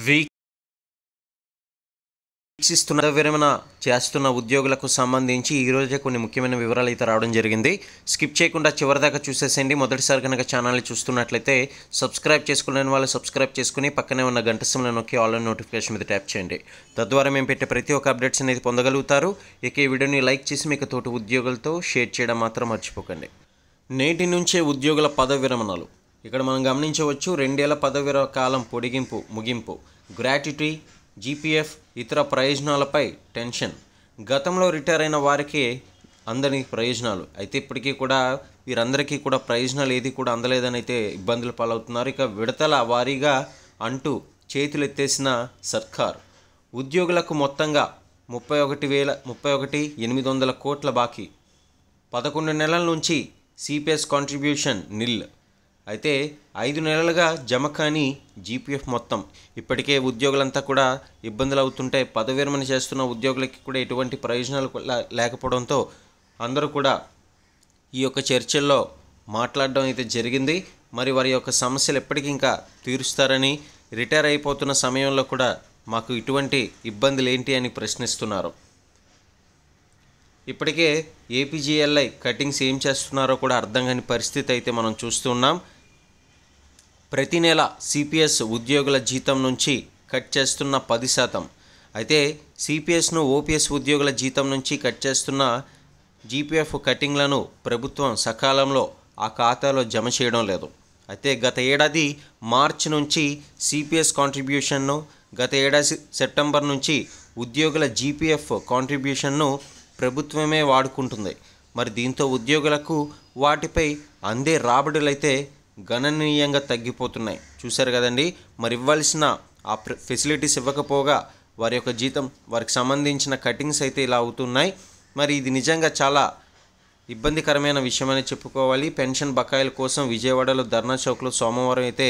వీక్షిస్తున్న విరమణ చేస్తున్న ఉద్యోగులకు సంబంధించి ఈరోజే కొన్ని ముఖ్యమైన వివరాలు అయితే రావడం జరిగింది. స్కిప్ చేయకుండా చివరిదాకా చూసేసేయండి. మొదటిసారి కనుక ఛానల్ని చూస్తున్నట్లయితే సబ్స్క్రైబ్ చేసుకునే వాళ్ళు సబ్స్క్రైబ్ చేసుకుని పక్కనే ఉన్న గంట సింబల్ నొక్కి ఆల్ నోటిఫికేషన్ మీద ట్యాప్ చేయండి. తద్వారా మేము పెట్టే ప్రతి ఒక్క అప్డేట్స్ అనేది పొందగలుగుతారు. ఇక ఈ వీడియోని లైక్ చేసి మీకు తోటి ఉద్యోగులతో షేర్ చేయడం మాత్రం మర్చిపోకండి. నేటి నుంచే ఉద్యోగుల పదవి విరమణలు ఇక్కడ మనం గమనించవచ్చు. 2 ఏళ్ల పదవి కాలం ముగింపు, గ్రాట్యుటీ, జీపీఎఫ్, ఇతర ప్రయోజనాలపై టెన్షన్. గతంలో రిటైర్ అయిన వారికి అందని ప్రయోజనాలు అయితే ఇప్పటికీ కూడా వీరందరికీ కూడా ప్రయోజనాలు ఏది కూడా అందలేదని అయితే ఇబ్బందులు పాలవుతున్నారు. ఇక విడతల వారీగా అంటూ చేతులెత్తేసిన సర్కార్. ఉద్యోగులకు మొత్తంగా 31,800 కోట్ల బాకీ. 11 నెలల నుంచి సిపిఎస్ కాంట్రిబ్యూషన్ నిల్. అయితే 5 నెలలుగా జమ కాని జీపీఎఫ్ మొత్తం. ఇప్పటికే ఉద్యోగులంతా కూడా ఇబ్బందులు అవుతుంటే పదవి విరమణ చేస్తున్న ఉద్యోగులకి కూడా ఎటువంటి ప్రయోజనాలు లేకపోవడంతో అందరూ కూడా ఈ యొక్క చర్చల్లో మాట్లాడడం అయితే జరిగింది. మరి వారి యొక్క సమస్యలు ఎప్పటికీ ఇంకా తీరుస్తారని, రిటైర్ అయిపోతున్న సమయంలో కూడా మాకు ఇటువంటి ఇబ్బందులు ఏంటి అని ప్రశ్నిస్తున్నారు. ఇప్పటికే ఏపీజీఎల్ఐ కటింగ్స్ ఏం చేస్తున్నారో కూడా అర్థం కాని పరిస్థితి అయితే మనం చూస్తున్నాం. ప్రతి నెల సిపిఎస్ ఉద్యోగుల జీతం నుంచి కట్ చేస్తున్న 10%. అయితే సిపిఎస్ను ఓపీఎస్ ఉద్యోగుల జీతం నుంచి కట్ చేస్తున్న జీపీఎఫ్ కటింగ్లను ప్రభుత్వం సకాలంలో ఆ ఖాతాలో జమ చేయడం లేదు. అయితే గత ఏడాది మార్చి నుంచి సిపిఎస్ కాంట్రిబ్యూషన్ను, గత ఏడాది సెప్టెంబర్ నుంచి ఉద్యోగుల జీపీఎఫ్ కాంట్రిబ్యూషన్ను ప్రభుత్వమే వాడుకుంటుంది. మరి దీంతో ఉద్యోగులకు వాటిపై అందే రాబడులైతే గణనీయంగా తగ్గిపోతున్నాయి. చూశారు కదండి. మరి ఇవ్వాల్సిన ఆ ఫెసిలిటీస్ ఇవ్వకపోగా వారి యొక్క జీతం, వారికి సంబంధించిన కటింగ్స్ అయితే ఇలా అవుతున్నాయి. మరి ఇది నిజంగా చాలా ఇబ్బందికరమైన విషయమని చెప్పుకోవాలి. పెన్షన్ బకాయిల కోసం విజయవాడలో ధర్నా చౌక్లో సోమవారం అయితే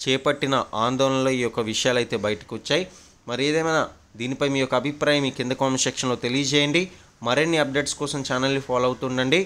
చేపట్టిన ఆందోళనలో ఈ యొక్క విషయాలు అయితే బయటకు వచ్చాయి. మరి ఏదేమైనా దీనిపై మీ యొక్క అభిప్రాయం మీ కింద కామెంట్ సెక్షన్లో తెలియజేయండి. మరిన్ని అప్డేట్స్ కోసం ఛానల్ని ఫాలో అవుతుండండి.